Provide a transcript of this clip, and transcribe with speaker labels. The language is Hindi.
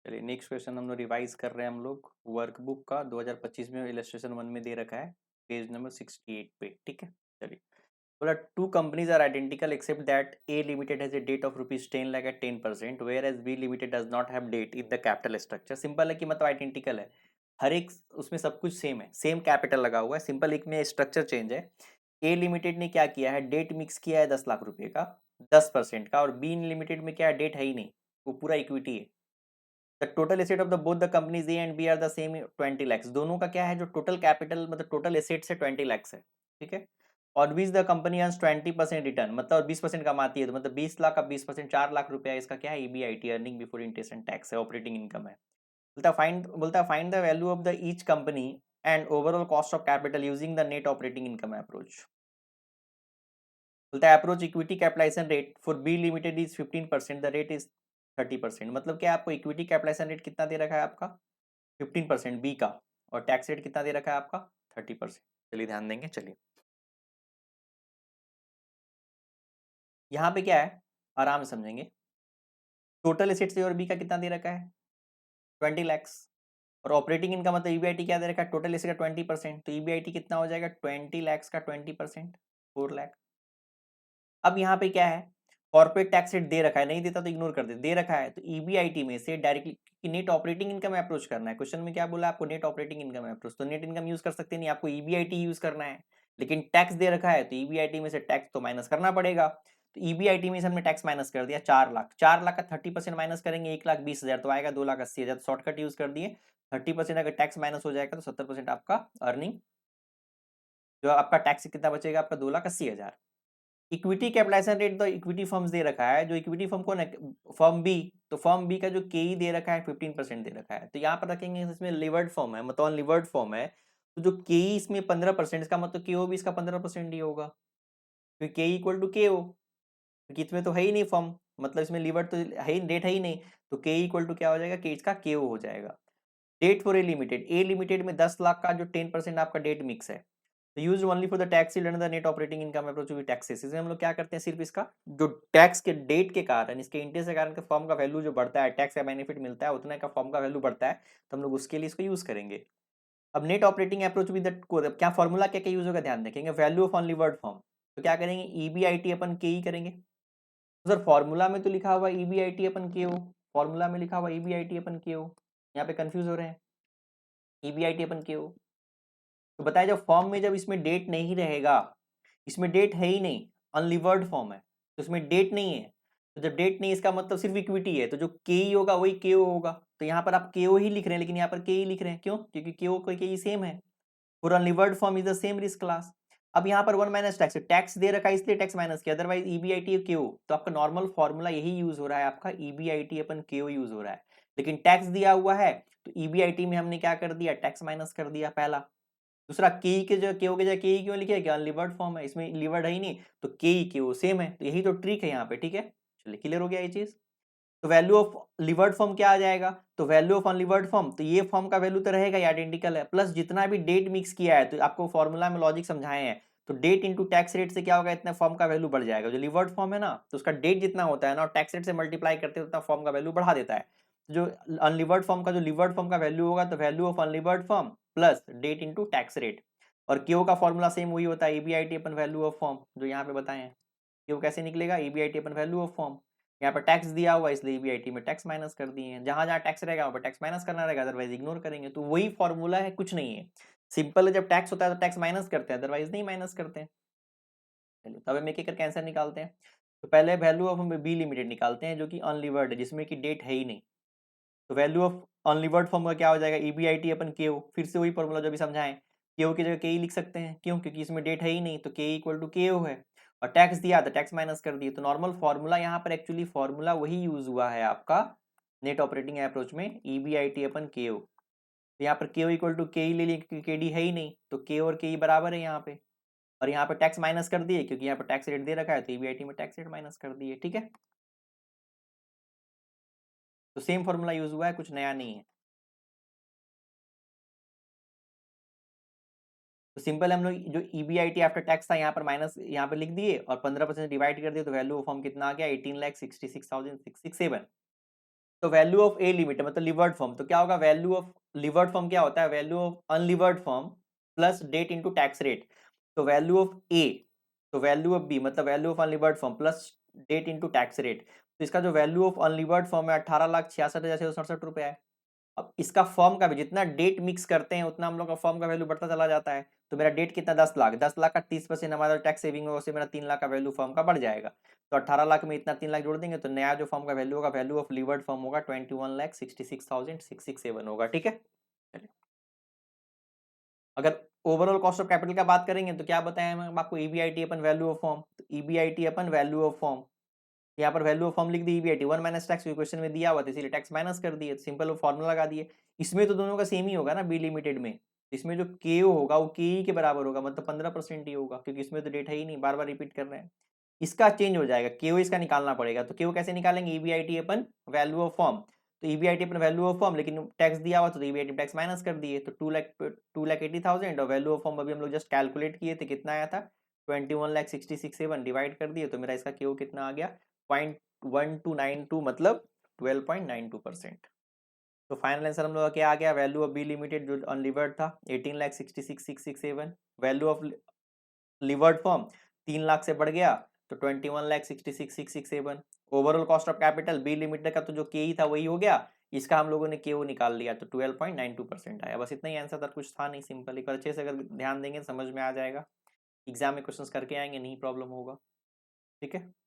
Speaker 1: चलिए नेक्स्ट क्वेश्चन हम लोग रिवाइज कर रहे हैं हम लोग वर्कबुक का 2025 में इलस्ट्रेशन 1 में दे रखा है पेज नंबर 68 पे। ठीक है, चलिए बोला two companies are identical except that A limited has a debt of ₹10 lakh at 10%, whereas B limited does not have debt in the capital structure. Simple है कि मतलब आइडेंटिकल है, हर एक उसमें सब कुछ सेम है, सेम कैपिटल लगा हुआ है, सिंपल एक में स्ट्रक्चर चेंज है। ए लिमिटेड ने क्या किया है, डेट मिक्स किया है 10 लाख रुपए का 10% का, और बी लिमिटेड में क्या है, डेट है ही नहीं, वो पूरा इक्विटी है। The total asset of the both the companies A and B are the same 20 lakhs। दोनों का क्या है, जो टोटल कैपिटल मतलब टोटल एसेट से 20 lakhs है। ठीक है, और which the company earns 20% return, मतलब 20% कमाती है, तो मतलब 20 लाख का 20% 4 लाख रुपया इसका क्या है, EBIT earning before interest and tax है, ऑपरेटिंग इनकम है। बोलता find the value of the each company and overall cost of capital using the net operating income approach. बोलता है approach equity capitalization rate for B limited is 15%, the rate is 30%। मतलब क्या आपको इक्विटी कैपिटलाइजेशन रेट कितना दे रखा है आपका 15% बी का, और टैक्स रेट कितना दे रखा है आपका 30%। चलिए ध्यान देंगे, चलिए यहाँ पे क्या है आराम से समझेंगे। टोटल एसेट्स ए और बी का कितना दे रखा है 20 lakhs, और ऑपरेटिंग इनकम मतलब ईबीआईटी क्या दे रखा है, टोटल एसेट का 20%, तो ईबीआईटी कितना हो जाएगा 20 lakhs का 20% 4 लाख। अब यहाँ पे क्या है, कॉर्पोरेट टैक्स रेट दे रखा है, नहीं देता तो इग्नोर कर दे रखा है, तो ईबीआईटी में से directly net operating income approach करना है। क्वेश्चन में क्या बोला आपको, नेट ऑपरेटिंग इनकम अप्रोच, तो नेट इनकम यूज कर सकते नहीं, आपको ईबीआईटी यूज करना है। लेकिन टैक्स दे रखा है तो ईबीआईटी में से टैक्स तो माइनस करना पड़ेगा, तो ईबीआईटी में से हमने टैक्स माइनस कर दिया 4 लाख। 4 लाख का 30% माइनस करेंगे 1,20,000, तो आएगा 2,80,000। शॉर्टकट यूज कर दिए, 30% अगर टैक्स माइनस हो जाएगा तो 70% आपका अर्निंग, जो आपका टैक्स कितना बचेगा आपका 2,80,000। इक्विटी कैपिटलाइजेशन रेट तो इक्विटी फर्म्स दे रखा है, जो इक्विटी फर्म कौन है, फर्म बी, तो फर्म बी का जो के दे रखा है 15% दे रखा है, तो यहाँ पर रखेंगे इसमें लिवर्ड फर्म है, मतलब लिवर्ड फर्म है, तो जो के इसमें 15%, इसका मतलब के भी इसका 15% ही होगा, क्योंकि के इक्वल टू के, क्योंकि इसमें तो है ही नहीं फर्म, मतलब इसमें लिवर्ड तो है ही, डेट है ही नहीं, तो के इक्वल टू क्या हो जाएगा, के इसका के हो जाएगा। डेट फॉर ए लिमिटेड में 10 लाख का जो 10% आपका डेट मिक्स है, तो use only for the tax shield and the net operating income approach to taxes. इसमें हम लोग क्या करते हैं, सिर्फ इसका जो टैक्स के डेट के कारण, इसके इंटरेस्ट के कारण फॉर्म का वैल्यू जो बढ़ता है, टैक्स का बेनिफिट मिलता है, उतना का फॉर्म का वैल्यू बढ़ता है, तो हम लोग उसके लिए इसको यूज करेंगे। अब नेट ऑपरेटिंग अप्रोच विद क्या फॉर्मूला क्या क्या यूज होगा, ध्यान रखेंगे, वैल्यू ऑफ अनलिवर्ड फॉर्म, तो क्या करेंगे ईबीआईटी अपन के ही करेंगे। तो सर फॉर्मूला में तो लिखा हुआ ईबीआईटी अपन के हो, फॉर्मूला में लिखा हुआ ईबीआईटी अपन के हो, यहाँ पे कंफ्यूज हो रहे हैं, ईबीआईटी अपन के हो। तो बताया जब फॉर्म में जब इसमें डेट नहीं रहेगा, इसमें डेट है ही नहीं, अनलिवर्ड फॉर्म है, तो इसमें डेट नहीं है, तो जब डेट नहीं इसका मतलब सिर्फ इक्विटी है, तो जो के ई होगा वही के ओ होगा, तो यहाँ पर आप के ओ ही लिख रहे हैं, लेकिन यहाँ पर के ई लिख रहे हैं क्यों, क्योंकि के ओ को के ई सेम है, for unlevered form is the same risk class. अब यहाँ पर वन माइनस टैक्स, टैक्स दे रखा है इसलिए टैक्स माइनस किया, अदरवाइज ईबीआईटी के ओ, तो आपका नॉर्मल फॉर्मूला यही यूज हो रहा है, आपका ईबीआईटी अपन के ओ यूज हो रहा है, लेकिन टैक्स दिया हुआ है, तो ईबीआईटी में हमने क्या कर दिया, टैक्स माइनस कर दिया पहला। दूसरा के के जो के के जगह के क्यों लिखे, क्या लिवर्ड फॉर्म है, इसमें लिवर्ड है ही नहीं, तो के वो सेम है, तो यही तो ट्रिक है यहाँ पे। ठीक है, चलिए क्लियर हो गया ये चीज। तो वैल्यू ऑफ लिवर्ड फॉर्म क्या आ जाएगा, तो वैल्यू ऑफ अनलिवर्ड फॉर्म, तो ये फॉर्म का वैल्यू तो रहेगा ये आइडेंटिकल है, प्लस जितना भी डेट मिक्स किया है, तो आपको फॉर्मूला में लॉजिक समझाए हैं, तो डेट इंटू टैक्स रेट से क्या होगा, इतना फॉर्म का वैल्यू बढ़ जाएगा। जो लिवर्ड फॉर्म है ना, तो उसका डेट जितना होता है ना, टैक्स रेट से मल्टीप्लाई करते हैं, उतना फॉर्म का वैल्यू बढ़ा देता है। जो अनलिवर्ड फॉर्म का जो लिवर्ड फॉर्म का वैल्यू होगा, तो value of unlevered firm plus debt into tax rate, और क्यू का फॉर्मूला सेम वही होता है, EBIT upon value of firm, जो यहाँ पे बताए हैं। क्यू कैसे निकलेगा, EBIT upon value of firm, यहाँ पर टैक्स दिया हुआ इसलिए ईबीआईटी में टैक्स माइनस कर दिए हैं, जहां जहां टैक्स रहेगा वहां पर टैक्स माइनस करना रहेगा, अदरवाइज इग्नोर करेंगे, तो वही फॉर्मूला है, कुछ नहीं है। सिंपल है, जब टैक्स होता है तो टैक्स माइनस करते हैं, अदरवाइज नहीं माइनस करते हैं। चलिए तब हम एक एक करके आंसर निकालते हैं। तो पहले वैल्यू ऑफ हम बी लिमिटेड निकालते हैं, जो कि अनलिवर्ड है, जिसमें कि डेट है ही नहीं, तो वैल्यू ऑफ अनलिवर्ड फॉर्म का क्या हो जाएगा, ईबीआईटी अपन के ओ, फिर से वही फॉर्मूला जो भी समझाएं, के ओ की जगह के ई लिख सकते हैं, क्यों, क्योंकि इसमें डेट है ही नहीं, तो के इक्वल टू के ओ है, और टैक्स दिया तो टैक्स माइनस कर दिए, तो नॉर्मल फॉर्मूला यहाँ पर एक्चुअली फॉर्मूला वही यूज हुआ है आपका नेट ऑपरेटिंग अप्रोच में, ईबीआईटी अपन के ओ। तो यहाँ पर के ओ इक्वल टू के ई ले लिए, क्योंकि के डी है ही नहीं, तो के और के ई बराबर है यहाँ पे, और यहाँ पे टैक्स माइनस कर दिए, क्योंकि यहाँ पर टैक्स रेट दे रखा है, तो ईबीआईटी में टैक्स रेट माइनस कर दिए। ठीक है, तो सेम फॉर्मूला यूज हुआ है, कुछ नया नहीं है। तो सिंपल हम लोग जो ईबीआईटी आफ्टर टैक्स था यहाँ पर माइनस यहाँ पर लिख दिए, और 15% डिवाइड कर दिए, तो वैल्यू ऑफ फॉर्म कितना आ गया 18,66,667। तो वैल्यू ऑफ ए लिमिटेड मतलब लिवर्ड फॉर्म, तो क्या होगा वैल्यू ऑफ लिवर्ड फॉर्म क्या होता है, value of unlevered firm plus debt into tax rate. तो वैल्यू ऑफ ए, तो वैल्यू ऑफ बी मतलब value of unlevered firm plus debt into tax rate. तो इसका जो वैल्यू ऑफ अनलिवर्ड फॉर्म है 18,66,667 रुपये है। अब इसका फॉर्म का भी जितना डेट मिक्स करते हैं उतना हम लोग का फॉर्म का वैल्यू बढ़ता चला जाता है। तो मेरा डेट कितना 10 लाख, 10 लाख का 30% हमारा टैक्स सेविंग होगा, उससे मेरा 3 लाख का वैल्यू फॉर्म का बढ़ जाएगा। तो 18 लाख में इतना 3 लाख जोड़ देंगे तो नया जो फॉर्म का वैल्यू होगा, वैल्यू ऑफ लिवर्ड फॉर्म होगा 21,66,667 होगा। ठीक है, अगर ओवरऑल कॉस्ट ऑफ कैपिटल का बात करेंगे तो क्या बताया हम आपको, EBIT upon value of firm, तो EBIT upon value of firm, यहाँ पर वैल्यू ऑफ फॉर्म लिख दी ईबीआईटी 1 माइनस टैक्स, क्वेश्चन में दिया हुआ था इसीलिए टैक्स माइनस कर दिए, सिंपल फॉर्मूला लगा दिए। इसमें तो दोनों का सेम ही होगा ना बी लिमिटेड में, इसमें जो केओ होगा वो के के बराबर होगा, मतलब 15% ही होगा, क्योंकि इसमें तो डेट है ही नहीं, बार बार रिपीट कर रहे हैं। इसका चेंज हो जाएगा, केओ इसका निकालना पड़ेगा। तो केओ कैसे निकालेंगे, EBIT upon value of firm, तो EBIT upon value of firm, लेकिन टैक्स दिया हुआ तो ईबीआईटी टैक्स माइनस कर दिए, तो 2,80,000 और वैल्यू ऑफ फॉर्म अभी हम लोग जस्ट कैलकुलेट किए थे कितना आया था 21,66,7 डिवाइड कर दिए, तो मेरा इसका केओ कितना आ गया 0.1292 मतलब 12.92%। तो फाइनल आंसर हम लोग का क्या आ गया, वैल्यू ऑफ बी लिमिटेड जो अनलिवर्ड था 18,66,667, value of levered firm 3 lakh से बढ़ गया तो 21,66,667। Overall cost of capital B limited का तो जो के था वही हो गया, इसका हम लोगों ने के निकाल लिया तो 12.92% आया। बस इतना ही आंसर था, कुछ था नहीं, सिंपल। एक बार अच्छे से अगर ध्यान देंगे समझ में आ जाएगा, एग्जाम में क्वेश्चंस करके आएंगे, नहीं प्रॉब्लम होगा। ठीक है।